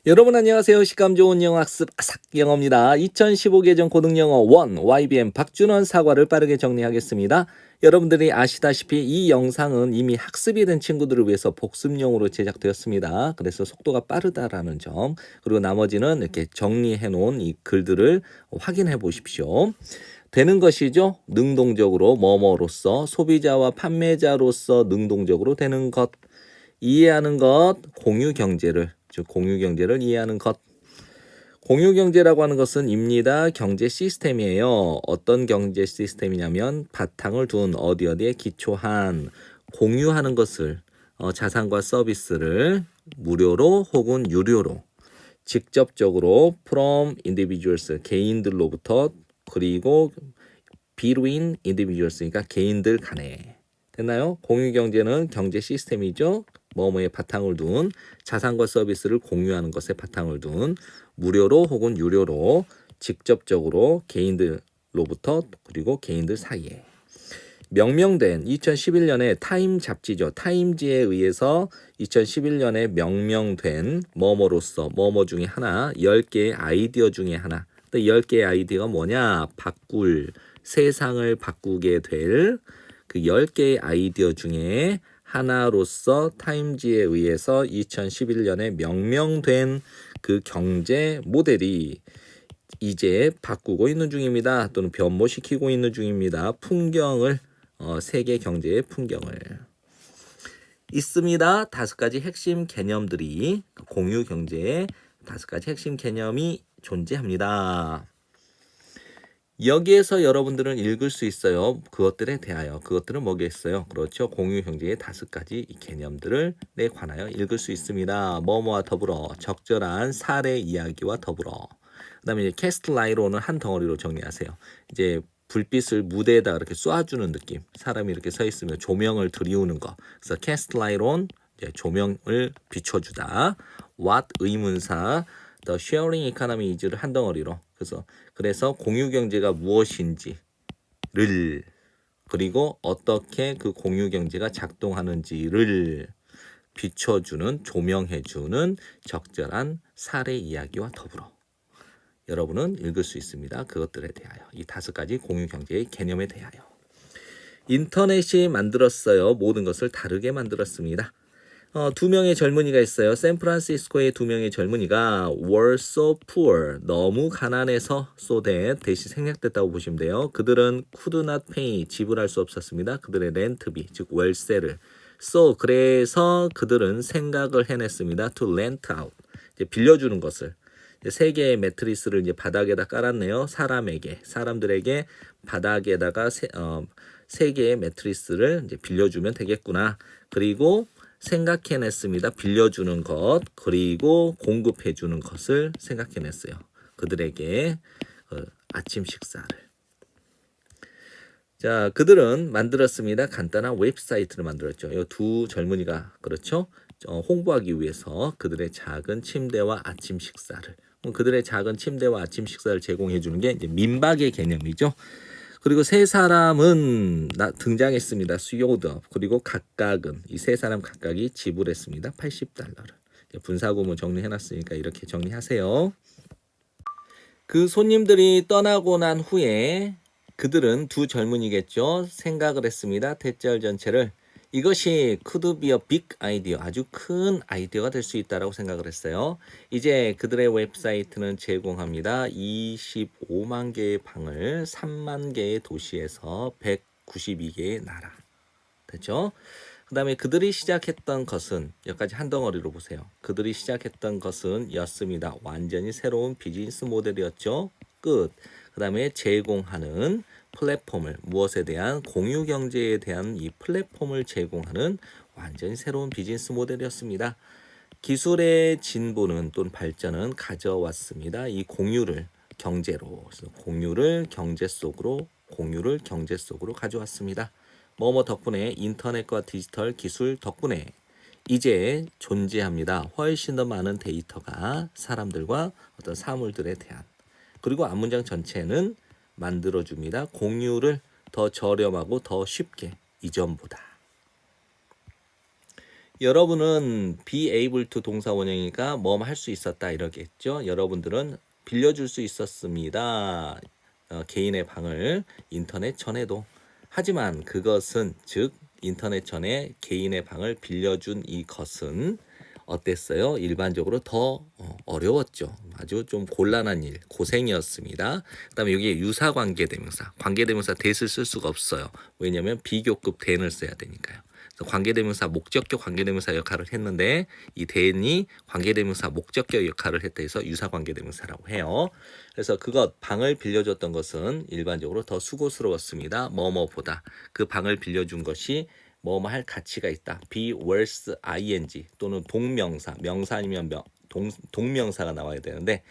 여러분 안녕하세요. 식감 좋은 영어 학습 아삭 영어입니다. 2015 개정 고등영어 1 YBM 박준원 사과를 빠르게 정리하겠습니다. 여러분들이 아시다시피 이 영상은 이미 학습이 된 친구들을 위해서 복습용으로 제작되었습니다. 그래서 속도가 빠르다라는 점, 그리고 나머지는 이렇게 정리해 놓은 이 글들을 확인해 보십시오. 되는 것이죠. 능동적으로 뭐뭐로서, 소비자와 판매자로서 능동적으로 되는 것, 이해하는 것, 공유 경제를, 즉 공유 경제를 이해하는 것. 공유 경제라고 하는 것은 입니다. 경제 시스템이에요. 어떤 경제 시스템이냐면 바탕을 둔 어디에 기초한 공유하는 것을, 자산과 서비스를 무료로 혹은 유료로 직접적으로 from individuals 개인들로부터, 그리고 between individuals 그러니까 개인들 간에. 됐나요? 공유 경제는 경제 시스템이죠. 뭐뭐에 바탕을 둔 자산과 서비스를 공유하는 것에 바탕을 둔 무료로 혹은 유료로 직접적으로 개인들로부터 그리고 개인들 사이에 명명된 2011년에 타임 잡지죠. 타임지에 의해서 2011년에 명명된 뭐뭐로서 뭐뭐 중에 하나 10개의 아이디어 중에 하나. 10개의 아이디어가 뭐냐? 세상을 바꾸게 될 그 10개의 아이디어 중에 하나로서 타임지에 의해서 2011년에 명명된 그 경제 모델이 이제 바꾸고 있는 중입니다. 또는 변모시키고 있는 중입니다. 풍경을, 세계 경제의 풍경을. 있습니다. 5가지 핵심 개념들이, 공유 경제의 5가지 핵심 개념이 존재합니다. 여기에서 여러분들은 읽을 수 있어요. 그것들에 대하여. 그것들은 뭐겠어요? 그렇죠. 공유 경제의 5가지 개념들을 관하여 읽을 수 있습니다. 뭐뭐와 더불어, 적절한 사례 이야기와 더불어. 그다음에 이제 캐스트 라이론은 한 덩어리로 정리하세요. 이제 불빛을 무대에다 이렇게 쏴주는 느낌. 사람이 이렇게 서 있으면 조명을 들이우는 거. 그래서 캐스트 라이론, 조명을 비춰주다. What 의문사, The sharing economy is를 한 덩어리로. 그래서 공유 경제가 무엇인지를, 그리고 어떻게 그 공유 경제가 작동하는지를 비춰주는, 조명해주는 적절한 사례 이야기와 더불어 여러분은 읽을 수 있습니다. 그것들에 대하여, 이 5가지 공유 경제의 개념에 대하여. 인터넷이 만들었어요. 모든 것을 다르게 만들었습니다. 2명의 젊은이가 있어요. 샌프란시스코의 2명의 젊은이가 were so poor, 너무 가난해서 so that 대신 생략됐다고 보시면 돼요. 그들은 could not pay, 지불할 수 없었습니다. 그들의 렌트비, 즉 월세를. so, 그래서 그들은 생각을 해냈습니다. to rent out, 이제 빌려주는 것을. 3개의 매트리스를 이제 바닥에다 깔았네요. 사람들에게 바닥에다가 3개의 매트리스를 이제 빌려주면 되겠구나. 그리고 생각해냈습니다. 빌려주는 것, 그리고 공급해주는 것을 생각해냈어요. 그들에게 아침 식사를. 자, 그들은 만들었습니다. 간단한 웹사이트를 만들었죠. 이 2 젊은이가, 그렇죠? 홍보하기 위해서 그들의 작은 침대와 아침 식사를. 그들의 작은 침대와 아침 식사를 제공해 주는 게 이제 민박의 개념이죠. 그리고 3사람은 등장했습니다. 수요도. 그리고 각각은, 이 3사람 각각이 지불했습니다. $80를. 분사구문 정리해놨으니까 이렇게 정리하세요. 그 손님들이 떠나고 난 후에 그들은 2 젊은이겠죠. 생각을 했습니다. 대절 전체를. 이것이 could be a big idea, 아주 큰 아이디어가 될 수 있다라고 생각을 했어요. 이제 그들의 웹사이트는 제공합니다. 25만 개의 방을 3만 개의 도시에서 192개의 나라. 됐죠? 그 다음에 그들이 시작했던 것은, 여기까지 한 덩어리로 보세요. 그들이 시작했던 것은 였습니다. 완전히 새로운 비즈니스 모델이었죠. 끝. 그 다음에 제공하는 플랫폼을, 무엇에 대한, 공유 경제에 대한 이 플랫폼을 제공하는 완전히 새로운 비즈니스 모델이었습니다. 기술의 진보는, 또는 발전은 가져왔습니다. 이 공유를 경제로, 공유를 경제 속으로 가져왔습니다. 뭐뭐 덕분에, 인터넷과 디지털 기술 덕분에 이제 존재합니다. 훨씬 더 많은 데이터가 사람들과 어떤 사물들에 대한, 그리고 앞문장 전체는 만들어줍니다. 공유를 더 저렴하고 더 쉽게, 이전보다. 여러분은 be able to 동사 원형이니까 뭐 할 수 있었다 이러겠죠. 여러분들은 빌려줄 수 있었습니다. 개인의 방을 인터넷 전에도. 하지만 그것은 즉 인터넷 전에 개인의 방을 빌려준 이것은 어땠어요? 일반적으로 더 어려웠죠. 아주 좀 곤란한 일, 고생이었습니다. 그다음에 여기에 유사 관계대명사, 관계대명사 that을 쓸 수가 없어요. 왜냐하면 비교급 then을 써야 되니까요. 그래서 관계대명사, 목적격 관계대명사 역할을 했는데 이 then이 관계대명사, 목적격 역할을 했다 해서 유사 관계대명사라고 해요. 그래서 그것 방을 빌려줬던 것은 일반적으로 더 수고스러웠습니다. 뭐뭐보다 그 방을 빌려준 것이 뭐뭐 할 가치가 있다. be worth ing 또는 동명사, 명사 아니면 동명사가 나와야 되는데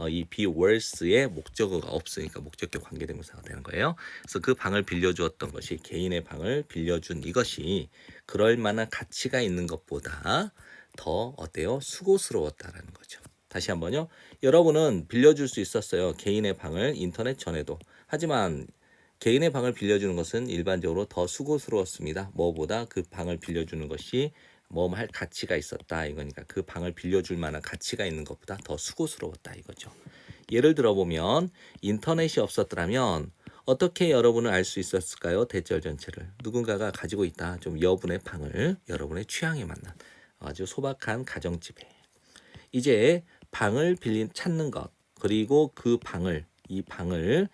이 be worth의 목적어가 없으니까 목적격 관계대명사가 되는 거예요. 그래서 그 방을 빌려주었던 것이 개인의 방을 빌려준 이것이 그럴 만한 가치가 있는 것보다 더 어때요? 수고스러웠다라는 거죠. 다시 한번요. 여러분은 빌려줄 수 있었어요. 개인의 방을 인터넷 전에도. 하지만 개인의 방을 빌려주는 것은 일반적으로 더 수고스러웠습니다. 뭐보다 그 방을 빌려주는 것이 뭐 할 가치가 있었다 이거니까 그 방을 빌려줄 만한 가치가 있는 것보다 더 수고스러웠다 이거죠. 예를 들어 보면 인터넷이 없었더라면 어떻게 여러분을 알 수 있었을까요? 대절 전체를 누군가가 가지고 있다. 좀 여분의 방을 여러분의 취향에 맞는 아주 소박한 가정집에 이제 방을 찾는 것 그리고 그 방을 이 방을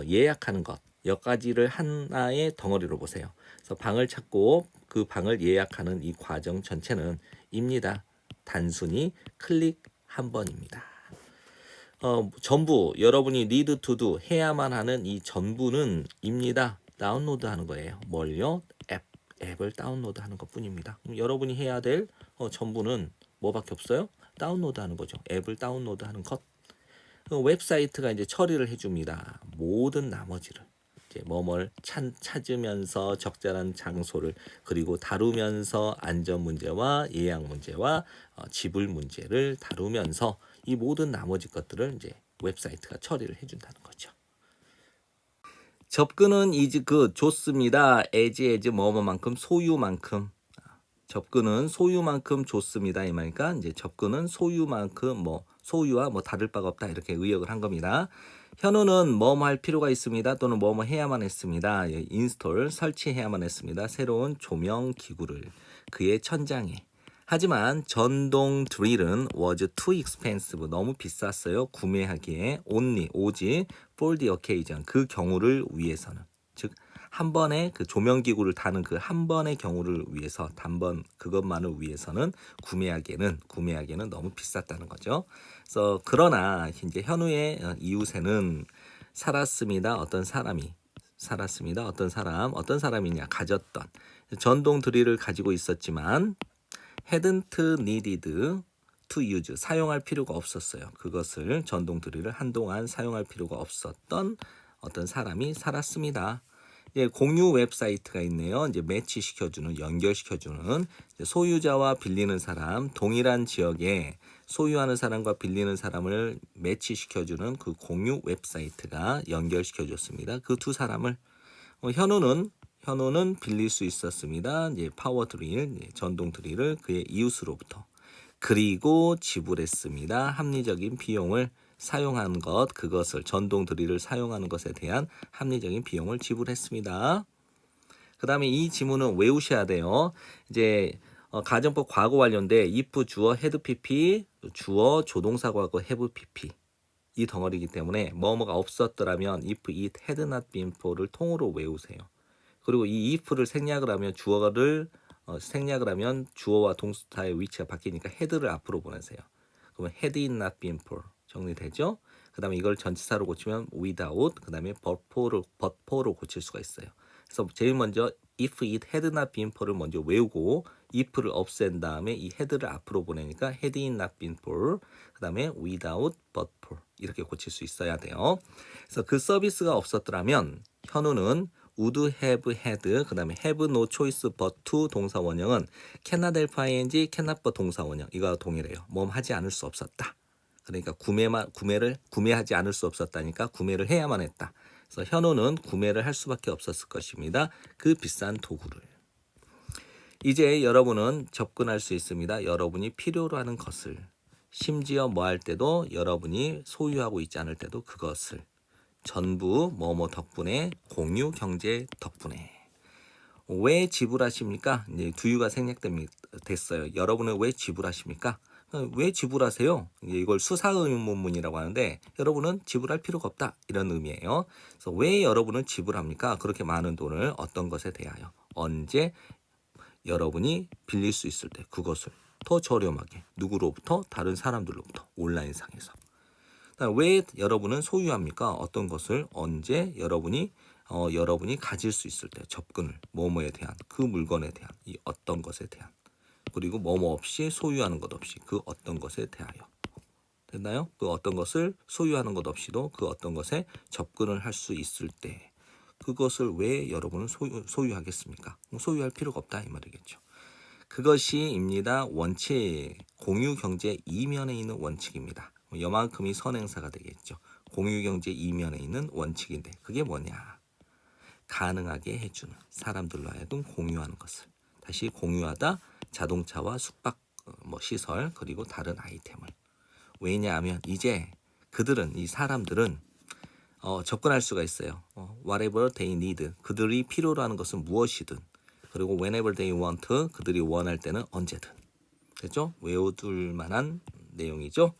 예약하는 것 몇 가지를 하나의 덩어리로 보세요. 그래서 방을 찾고 그 방을 예약하는 이 과정 전체는 입니다. 단순히 클릭 한 번입니다. 전부 여러분이 need to do 해야만 하는 이 전부는 입니다. 다운로드하는 거예요. 뭘요? 앱을 다운로드하는 것뿐입니다. 그럼 여러분이 해야 될 전부는 뭐밖에 없어요? 다운로드하는 거죠. 앱을 다운로드하는 것. 웹사이트가 이제 처리를 해줍니다. 모든 나머지를 이제 뭐뭘 찾으면서 적절한 장소를 그리고 다루면서 안전 문제와 예약 문제와 지불 문제를 다루면서 이 모든 나머지 것들을 이제 웹사이트가 처리를 해준다는 거죠. 접근은 좋습니다. as 뭐뭐만큼 소유만큼 접근은 소유만큼 좋습니다. 이 말이니까 이제 접근은 소유만큼 소유와 다를 바가 없다 이렇게 의역을 한 겁니다. 현우는 뭐뭐 할 필요가 있습니다. 또는 뭐뭐 해야만 했습니다. 인스톨 설치해야만 했습니다. 새로운 조명 기구를 그의 천장에. 하지만 전동 드릴은 was too expensive 너무 비쌌어요. 구매하기에 only 오직 for the occasion 그 경우를 위해서는 즉 한 번에 그 조명기구를 다는 그 한 번의 경우를 위해서 단번 그것만을 위해서는 구매하기에는 너무 비쌌다는 거죠. 그래서 그러나 이제 현우의 이웃에는 살았습니다. 어떤 사람이냐 가졌던 전동 드릴을 가지고 있었지만 hadn't needed to use 사용할 필요가 없었어요. 그것을 전동 드릴을 한동안 사용할 필요가 없었던 어떤 사람이 살았습니다. 공유 웹사이트가 있네요. 이제 매치시켜주는, 연결시켜주는 소유자와 빌리는 사람, 동일한 지역에 소유하는 사람과 빌리는 사람을 매치시켜주는 그 공유 웹사이트가 연결시켜줬습니다. 그 두 사람을 현우는 빌릴 수 있었습니다. 이제 파워 드릴, 전동 드릴을 그의 이웃으로부터 그리고 지불했습니다. 합리적인 비용을 사용한 것, 그것을 전동 드릴을 사용하는 것에 대한 합리적인 비용을 지불했습니다. 그 다음에 이 지문은 외우셔야 돼요. 이제 가정법 과거 완료인데 if 주어 had pp 주어 조동사 과거 have pp 이 덩어리이기 때문에 뭐뭐가 없었더라면 if it had not been for를 통으로 외우세요. 그리고 이 if를 생략을 하면 주어와 동사의 위치가 바뀌니까 had를 앞으로 보내세요. 그러면 had it not been for 정리되죠? 그 다음에 이걸 전치사로 고치면 without, 그 다음에 but for로 고칠 수가 있어요. 그래서 제일 먼저 if it had not been for를 먼저 외우고 if를 없앤 다음에 이 had를 앞으로 보내니까 had it not been for, 그 다음에 without, but for 이렇게 고칠 수 있어야 돼요. 그래서 그 서비스가 없었더라면 현우는 would have had, 그 다음에 have no choice but to 동사 원형은 cannot help ing, cannot but 동사 원형 이거와 동일해요. 하지 않을 수 없었다. 그러니까 구매하지 않을 수 없었다니까 구매를 해야만 했다. 그래서 현우는 구매를 할 수밖에 없었을 것입니다. 그 비싼 도구를. 이제 여러분은 접근할 수 있습니다. 여러분이 필요로 하는 것을. 심지어 뭐 할 때도 여러분이 소유하고 있지 않을 때도 그것을. 전부 뭐뭐 덕분에, 공유 경제 덕분에. 왜 지불하십니까? 이제 두유가 생략됐어요. 여러분은 왜 지불하십니까? 왜 지불하세요? 이걸 수사 의문문이라고 하는데 여러분은 지불할 필요가 없다 이런 의미예요. 그래서 왜 여러분은 지불합니까? 그렇게 많은 돈을 어떤 것에 대하여 언제 여러분이 빌릴 수 있을 때 그것을 더 저렴하게 누구로부터? 다른 사람들로부터 온라인상에서. 왜 여러분은 소유합니까? 어떤 것을 언제 여러분이 가질 수 있을 때 접근을 뭐뭐에 대한 그 물건에 대한 이 어떤 것에 대한 그리고 뭐뭐 없이 소유하는 것 없이 그 어떤 것에 대하여 됐나요? 그 어떤 것을 소유하는 것 없이도 그 어떤 것에 접근을 할 수 있을 때 그것을 왜 여러분은 소유하겠습니까? 소유할 필요가 없다 이 말이겠죠. 그것이입니다. 원칙 공유 경제 이면에 있는 원칙입니다. 요만큼이 선행사가 되겠죠. 공유 경제 이면에 있는 원칙인데 그게 뭐냐? 가능하게 해주는 사람들로 하여금 공유하는 것을 다시 공유하다 자동차와 숙박 시설 그리고 다른 아이템을 왜냐하면 이제 이 사람들은 접근할 수가 있어요. whatever they need 그들이 필요로 하는 것은 무엇이든 그리고 whenever they want 그들이 원할 때는 언제든 됐죠? 외워둘 만한 내용이죠.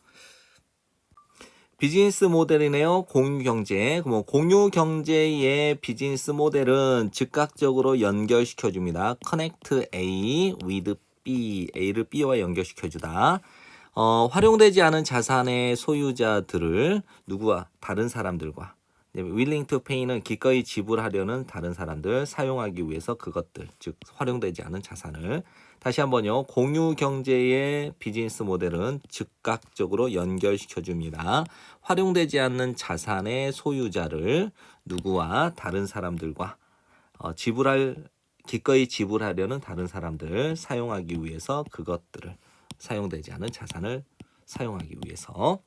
비즈니스 모델이네요. 공유경제. 공유 경제의 비즈니스 모델은 즉각적으로 연결시켜줍니다. Connect A with B. A를 B와 연결시켜주다. 활용되지 않은 자산의 소유자들을 누구와? 다른 사람들과. willing to pay는 기꺼이 지불하려는 다른 사람들, 사용하기 위해서 그것들, 즉 활용되지 않은 자산을. 다시 한번요. 공유 경제의 비즈니스 모델은 즉각적으로 연결시켜줍니다. 활용되지 않는 자산의 소유자를 누구와? 다른 사람들과 기꺼이 지불하려는 다른 사람들, 사용하기 위해서 그것들을 사용되지 않은 자산을 사용하기 위해서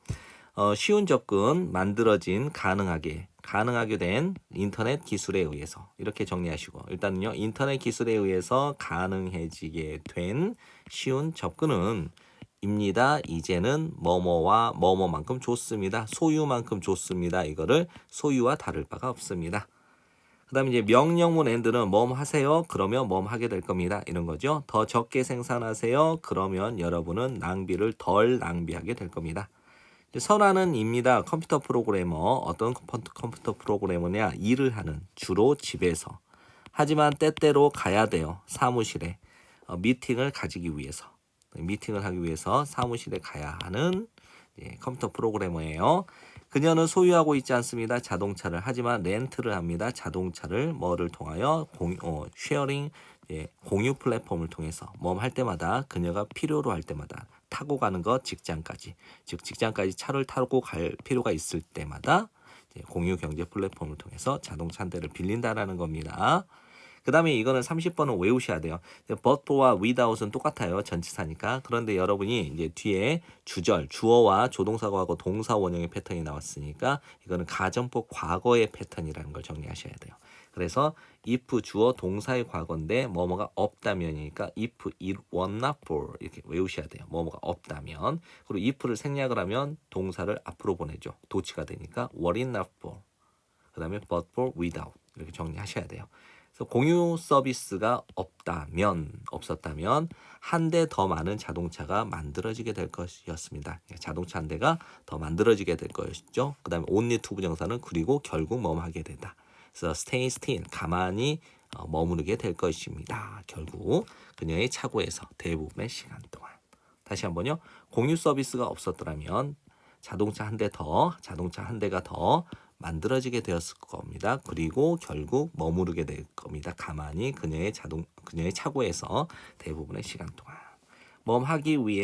쉬운 접근, 만들어진 가능하게 된 인터넷 기술에 의해서 이렇게 정리하시고 일단은요. 인터넷 기술에 의해서 가능해지게 된 쉬운 접근은 입니다. 이제는 뭐뭐와 뭐뭐만큼 좋습니다. 소유만큼 좋습니다. 이거를 소유와 다를 바가 없습니다. 그 다음에 이제 명령문 and는 뭐뭐 하세요? 그러면 뭐뭐 하게 될 겁니다. 이런 거죠. 더 적게 생산하세요? 그러면 여러분은 낭비를 덜 낭비하게 될 겁니다. 설하는 입니다. 컴퓨터 프로그래머. 어떤 컴퓨터 프로그래머냐? 일을 하는 주로 집에서. 하지만 때때로 가야 돼요. 사무실에. 미팅을 가지기 위해서. 미팅을 하기 위해서 사무실에 가야 하는 컴퓨터 프로그래머예요. 그녀는 소유하고 있지 않습니다. 자동차를. 하지만 렌트를 합니다. 자동차를 뭐를 통하여 쉐어링 공유 플랫폼을 통해서 뭐 할 때마다 그녀가 필요로 할 때마다 타고 가는 것 직장까지 즉 직장까지 차를 타고 갈 필요가 있을 때마다 공유 경제 플랫폼을 통해서 자동차 한 대를 빌린다라는 겁니다. 그 다음에 이거는 30번은 외우셔야 돼요. but와 without은 똑같아요. 전치사니까. 그런데 여러분이 이제 뒤에 주절, 주어와 조동사하고 동사 원형의 패턴이 나왔으니까 이거는 가정법 과거의 패턴이라는 걸 정리하셔야 돼요. 그래서 if 주어 동사의 과거인데 뭐뭐가 없다면이니까 if it was not for 이렇게 외우셔야 돼요. 뭐뭐가 없다면. 그리고 if를 생략을 하면 동사를 앞으로 보내죠. 도치가 되니까 what it not for. 그 다음에 but for without 이렇게 정리하셔야 돼요. 그래서 공유 서비스가 없었다면 한 대 더 많은 자동차가 만들어지게 될 것이었습니다. 자동차 한 대가 더 만들어지게 될 것이죠. 그 다음에 only to 부정사는 그리고 결국 뭐뭐 하게 된다. 그래서 stay still 가만히 머무르게 될 것입니다. 결국 그녀의 차고에서 대부분의 시간 동안. 다시 한번요. 공유 서비스가 없었더라면 자동차 한 대가 더 만들어지게 되었을 겁니다. 그리고 결국 머무르게 될 겁니다. 가만히 그녀의 차고에서 대부분의 시간 동안.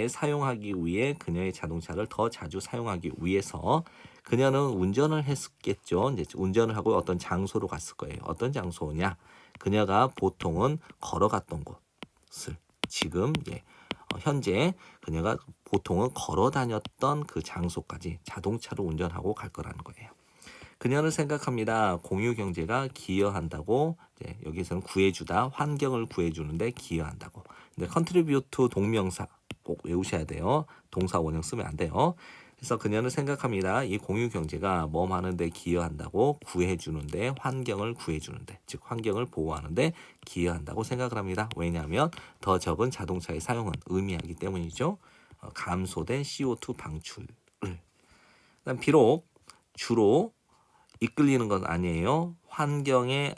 사용하기 위해 그녀의 자동차를 더 자주 사용하기 위해서 그녀는 운전을 했겠죠. 이제 운전을 하고 어떤 장소로 갔을 거예요. 어떤 장소냐? 그녀가 보통은 걸어갔던 곳을 지금 현재 그녀가 보통은 걸어 다녔던 그 장소까지 자동차로 운전하고 갈 거라는 거예요. 그녀는 생각합니다. 공유 경제가 기여한다고 이제 여기서는 구해주다 환경을 구해주는데 기여한다고. 근데 contribute 동명사 꼭 외우셔야 돼요. 동사 원형 쓰면 안 돼요. 그래서 그녀는 생각합니다. 이 공유 경제가 뭐 하는데 기여한다고 구해주는데 환경을 구해주는데 즉 환경을 보호하는데 기여한다고 생각을 합니다. 왜냐하면 더 적은 자동차의 사용은 의미하기 때문이죠. 감소된 CO2 방출을. 그다음 비록 주로 이끌리는 건 아니에요. 환경의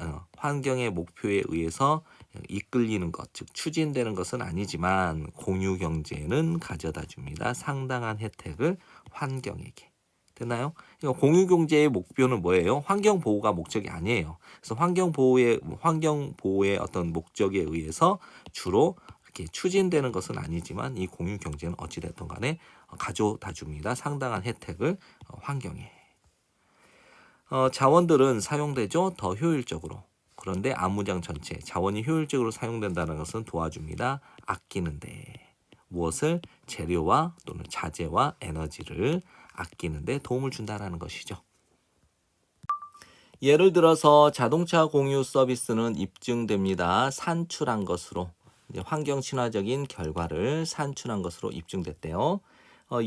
목표에 의해서 이끌리는 것, 즉 추진되는 것은 아니지만 공유 경제는 가져다 줍니다. 상당한 혜택을 환경에게. 됐나요? 그러니까 공유 경제의 목표는 뭐예요? 환경 보호가 목적이 아니에요. 그래서 환경 보호의 어떤 목적에 의해서 주로 이렇게 추진되는 것은 아니지만 이 공유 경제는 어찌 됐든 간에 가져다 줍니다. 상당한 혜택을 환경에. 자원들은 사용되죠. 더 효율적으로. 그런데 안무장 전체 자원이 효율적으로 사용된다는 것은 도와줍니다. 아끼는데. 무엇을? 재료와 또는 자재와 에너지를 아끼는데 도움을 준다는 것이죠. 예를 들어서 자동차 공유 서비스는 입증됩니다. 산출한 것으로. 환경 친화적인 결과를 산출한 것으로 입증됐대요.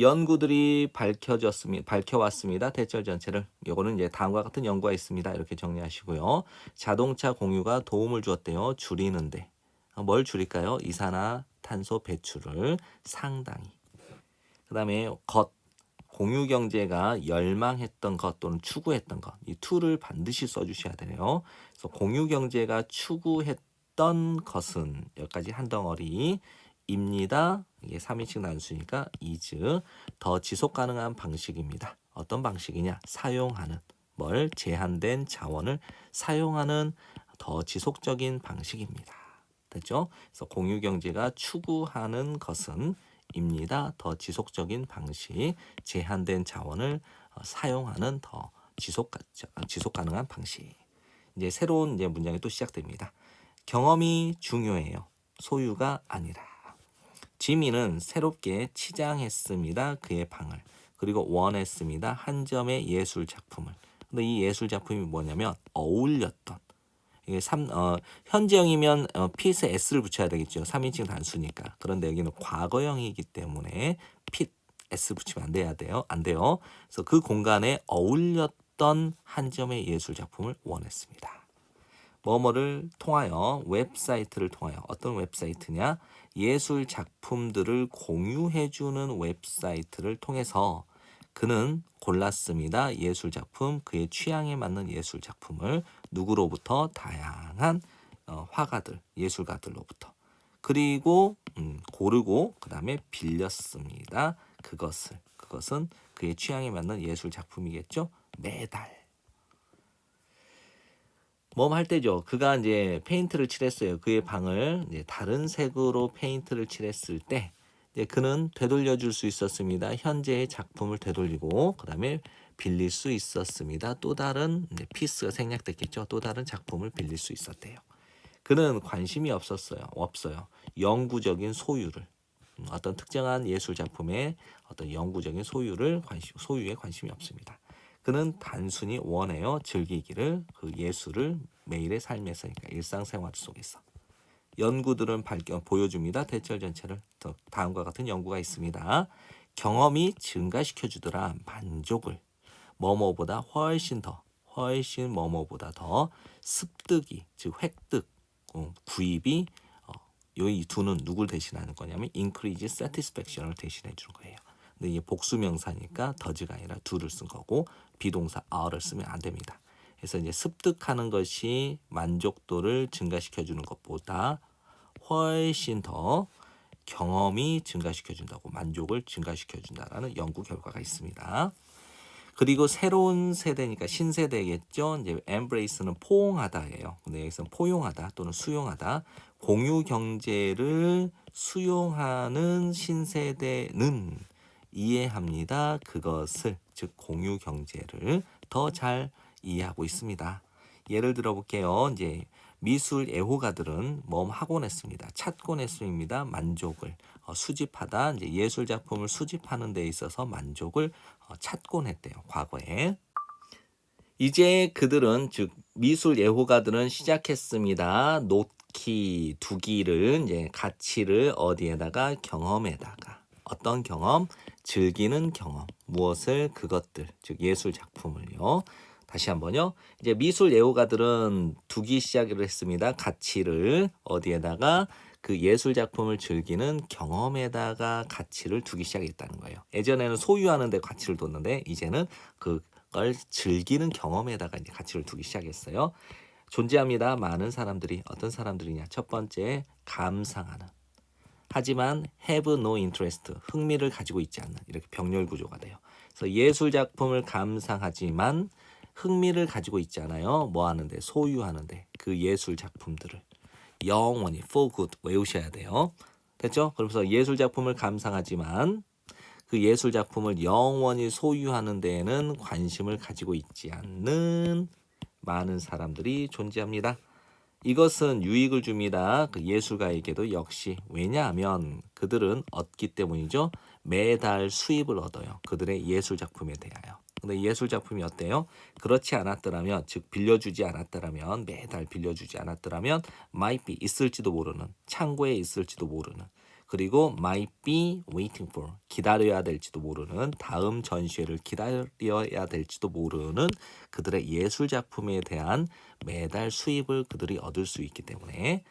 연구들이 밝혀왔습니다. 대절 전체를. 이거는 이제 다음과 같은 연구가 있습니다. 이렇게 정리하시고요. 자동차 공유가 도움을 주었대요. 줄이는데. 뭘 줄일까요? 이산화탄소 배출을 상당히. 그 다음에 공유 경제가 열망했던 것 또는 추구했던 것. 이 to를 반드시 써주셔야 돼요. 그래서 공유 경제가 추구했던 것은 여기까지 한 덩어리. 입니다. 이게 3인칭 단수니까 is 더 지속 가능한 방식입니다. 어떤 방식이냐? 사용하는 뭘 제한된 자원을 사용하는 더 지속적인 방식입니다. 됐죠? 그래서 공유 경제가 추구하는 것은 입니다. 더 지속적인 방식, 제한된 자원을 사용하는 더 지속 가능한 방식. 이제 새로운 이제 문장이 또 시작됩니다. 경험이 중요해요. 소유가 아니라. 지미는 새롭게 치장했습니다. 그의 방을. 그리고 원했습니다. 한 점의 예술 작품을. 근데 이 예술 작품이 뭐냐면 어울렸던. 이게 현재형이면 pit에 s를 붙여야 되겠죠. 3인칭 단수니까. 그런데 여기는 과거형이기 때문에 pit s 붙이면 안 돼요. 그래서 그 공간에 어울렸던 한 점의 예술 작품을 원했습니다. 뭐뭐를 통하여 웹사이트를 통하여 어떤 웹사이트냐? 예술 작품들을 공유해주는 웹사이트를 통해서 그는 골랐습니다. 예술 작품, 그의 취향에 맞는 예술 작품을 누구로부터? 다양한 화가들, 예술가들로부터. 그리고 고르고 그 다음에 빌렸습니다. 그것은 그의 취향에 맞는 예술 작품이겠죠. 매달. 뭐 할 때죠. 그가 이제 페인트를 칠했어요. 그의 방을 이제 다른 색으로 페인트를 칠했을 때 이제 그는 되돌려 줄 수 있었습니다. 현재의 작품을 되돌리고 그다음에 빌릴 수 있었습니다. 또 다른 피스가 생략됐겠죠. 또 다른 작품을 빌릴 수 있었대요. 그는 관심이 없어요. 영구적인 소유를 어떤 특정한 예술 작품의 어떤 영구적인 소유에 관심이 없습니다. 그는 단순히 원해요. 즐기기를 그 예술을 매일의 삶에서 그러니까 일상생활 속에서. 연구들은 보여줍니다. 대절 전체를. 다음과 같은 연구가 있습니다. 경험이 증가시켜주더라. 만족을. 뭐뭐보다 훨씬 뭐뭐보다 더 습득이 즉 획득 구입이 이 두는 누굴 대신하는 거냐면 increase satisfaction을 대신해 주는 거예요. 근데 이게 복수명사니까 does가 아니라 do를 쓴 거고 비동사 are를 쓰면 안 됩니다. 그래서 이제 습득하는 것이 만족도를 증가시켜 주는 것보다 훨씬 더 경험이 증가시켜 준다고 만족을 증가시켜 준다라는 연구 결과가 있습니다. 그리고 새로운 세대니까 신세대겠죠. 이제 embrace는 포옹하다예요. 근데 여기서는 포용하다 또는 수용하다. 공유 경제를 수용하는 신세대는 이해합니다. 그것을 즉 공유 경제를 더 잘 이해하고 있습니다. 예를 들어 볼게요. 이제 미술 애호가들은 하곤 했습니다. 찾곤 했습니다. 만족을 수집하다. 이제 예술 작품을 수집하는 데 있어서 만족을 찾곤 했대요. 과거에. 이제 그들은 즉 미술 예호가들은 시작했습니다. 놓기, 두기를 이제 가치를 어디에다가 경험에다가 어떤 경험? 즐기는 경험. 무엇을 그것들 즉 예술 작품을요. 다시 한번요. 이제 미술 예호가들은 두기 시작을 했습니다. 가치를 어디에다가 그 예술 작품을 즐기는 경험에다가 가치를 두기 시작했다는 거예요. 예전에는 소유하는 데 가치를 뒀는데 이제는 그걸 즐기는 경험에다가 이제 가치를 두기 시작했어요. 존재합니다. 많은 사람들이 어떤 사람들이냐? 첫 번째 감상하는. 하지만 have no interest, 흥미를 가지고 있지 않는 이렇게 병렬 구조가 돼요. 그래서 예술 작품을 감상하지만 흥미를 가지고 있지 않아요. 뭐 하는데? 소유하는데 그 예술 작품들을 영원히 for good 외우셔야 돼요. 됐죠? 그러면서 예술 작품을 감상하지만 그 예술 작품을 영원히 소유하는 데에는 관심을 가지고 있지 않는 많은 사람들이 존재합니다. 이것은 유익을 줍니다. 그 예술가에게도 역시. 왜냐하면 그들은 얻기 때문이죠. 매달 수입을 얻어요. 그들의 예술 작품에 대하여. 근데 예술 작품이 어때요? 그렇지 않았더라면, 즉 빌려주지 않았더라면, 매달 빌려주지 않았더라면 might be 있을지도 모르는, 창고에 있을지도 모르는, 그리고 might be waiting for 기다려야 될지도 모르는, 다음 전시회를 기다려야 될지도 모르는 그들의 예술 작품에 대한 매달 수입을 그들이 얻을 수 있기 때문에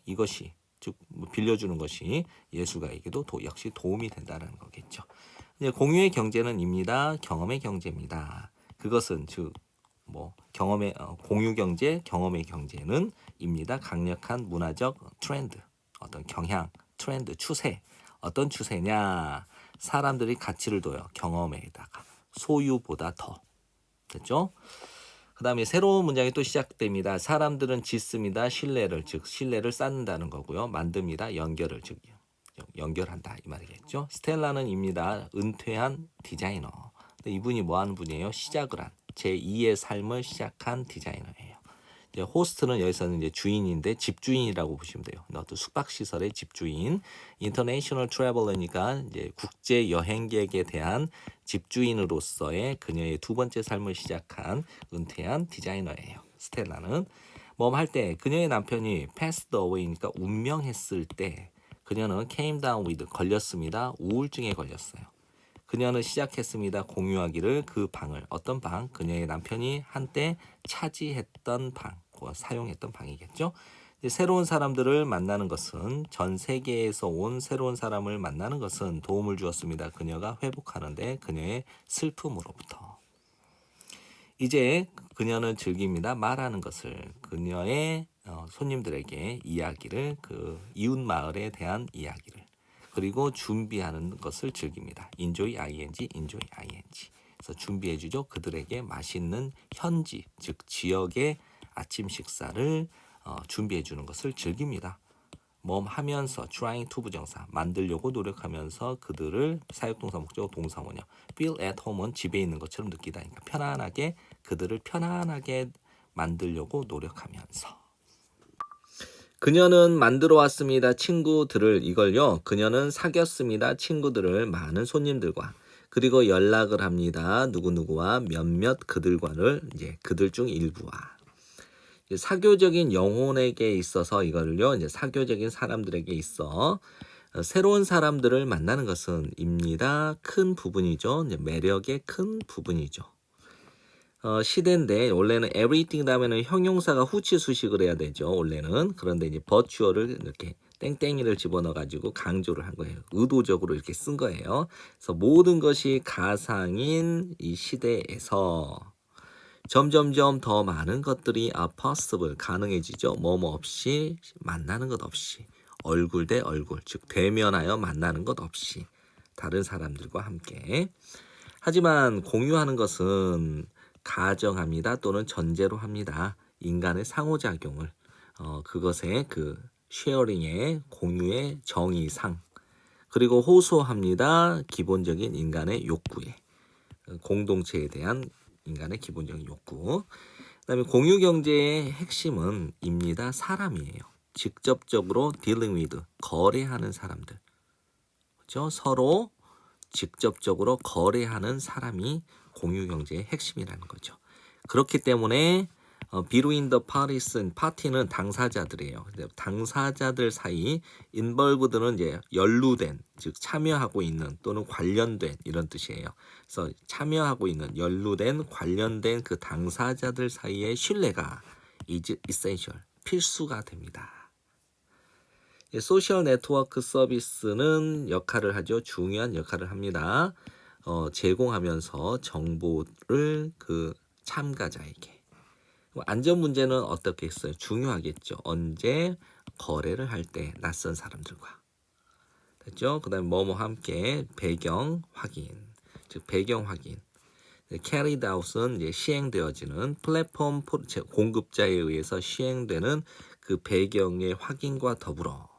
이것이 즉 빌려주는 것이 예술가에게도 역시 도움이 된다는 거겠죠. 이제 공유의 경제는 입니다. 경험의 경제입니다. 그것은 즉 경험의 공유 경제, 경험의 경제는 입니다. 강력한 문화적 트렌드, 어떤 경향, 트렌드, 추세. 어떤 추세냐? 사람들이 가치를 둬요. 경험에다가 소유보다 더. 됐죠? 그 다음에 새로운 문장이 또 시작됩니다. 사람들은 짓습니다. 신뢰를, 즉 신뢰를 쌓는다는 거고요. 만듭니다. 연결을, 즉 연결한다 이 말이겠죠. 스텔라는 입니다. 은퇴한 디자이너. 이분이 뭐 하는 분이에요? 시작을 한 제2의 삶을 시작한 디자이너예요. 이제 호스트는 여기서는 이제 주인인데 집주인이라고 보시면 돼요. 어떤 숙박시설의 집주인, 인터내셔널 트래블러니까 이제 국제 여행객에 대한 집주인으로서의 그녀의 두 번째 삶을 시작한 은퇴한 디자이너예요. 스텔라는 할 때 그녀의 남편이 passed away니까 운명했을 때 그녀는 came down with 걸렸습니다. 우울증에 걸렸어요. 그녀는 시작했습니다. 공유하기를 그 방을 어떤 방? 그녀의 남편이 한때 차지했던 방, 사용했던 방이겠죠. 새로운 사람들을 만나는 것은 전 세계에서 온 새로운 사람을 만나는 것은 도움을 주었습니다. 그녀가 회복하는데 그녀의 슬픔으로부터. 이제 그녀는 즐깁니다. 말하는 것을 그녀의 손님들에게 이야기를 그 이웃 마을에 대한 이야기를 그리고 준비하는 것을 즐깁니다. enjoy ing, enjoy ing. 그래서 준비해 주죠. 그들에게 맛있는 현지, 즉 지역의 아침 식사를 준비해 주는 것을 즐깁니다. 하면서 trying to 부정사 만들려고 노력하면서 그들을 사역동사 목적 동사원형 feel at home은 집에 있는 것처럼 느끼다니까 편안하게 그들을 편안하게 만들려고 노력하면서 그녀는 만들어 왔습니다. 친구들을 이걸요. 그녀는 사귀었습니다. 친구들을 많은 손님들과 그리고 연락을 합니다. 누구누구와 몇몇 그들과를 이제 그들 중 일부와 사교적인 영혼에게 있어서 이거를요. 이제 사교적인 사람들에게 있어 새로운 사람들을 만나는 것은 입니다. 큰 부분이죠. 이제 매력의 큰 부분이죠. 시대인데 원래는 everything 다음에는 형용사가 후치 수식을 해야 되죠. 원래는. 그런데 이제 버추어를 이렇게 땡땡이를 집어넣어 가지고 강조를 한 거예요. 의도적으로 이렇게 쓴 거예요. 그래서 모든 것이 가상인 이 시대에서 점점점 더 많은 것들이 possible 가능해지죠. 뭐뭐 없이 만나는 것 없이 얼굴 대 얼굴 즉 대면하여 만나는 것 없이 다른 사람들과 함께 하지만 공유하는 것은 가정합니다. 또는 전제로 합니다. 인간의 상호작용을 그것의 그 쉐어링의 공유의 정의상 그리고 호소합니다. 기본적인 인간의 욕구에 공동체에 대한 인간의 기본적인 욕구. 그다음에 공유 경제의 핵심은 입니다. 사람이에요. 직접적으로 dealing with 거래하는 사람들. 그렇죠? 서로 직접적으로 거래하는 사람이 공유 경제의 핵심이라는 거죠. 그렇기 때문에 between the parties는 파티는 당사자들이에요. 근데 당사자들 사이 involved는 이제 연루된, 즉 참여하고 있는 또는 관련된 이런 뜻이에요. 그래서 참여하고 있는, 연루된, 관련된 그 당사자들 사이의 신뢰가 is essential, 필수가 됩니다. 소셜 네트워크 서비스는 역할을 하죠. 중요한 역할을 합니다. 제공하면서 정보를 그 참가자에게. 안전 문제는 어떻게 했어요? 중요하겠죠. 언제 거래를 할 때 낯선 사람들과. 됐죠? 그 다음에 뭐뭐 함께 배경 확인. 즉 배경 확인. carried out은 이제 시행되어지는 플랫폼 공급자에 의해서 시행되는 그 배경의 확인과 더불어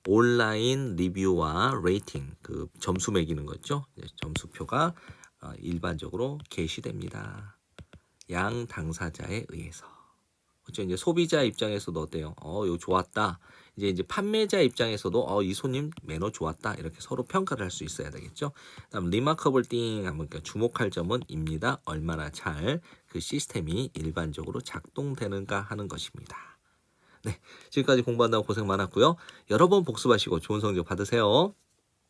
온라인 리뷰와 레이팅, 그 점수 매기는 거죠. 점수표가 일반적으로 게시됩니다. 양 당사자에 의해서. 그렇죠. 이제 소비자 입장에서도 어때요? 이거 좋았다. 이제 판매자 입장에서도 이 손님 매너 좋았다. 이렇게 서로 평가를 할 수 있어야 되겠죠. 다음 remarkable thing 하면 주목할 점은 입니다. 얼마나 잘 그 시스템이 일반적으로 작동되는가 하는 것입니다. 네, 지금까지 공부한다고 고생 많았고요. 여러 번 복습하시고 좋은 성적 받으세요.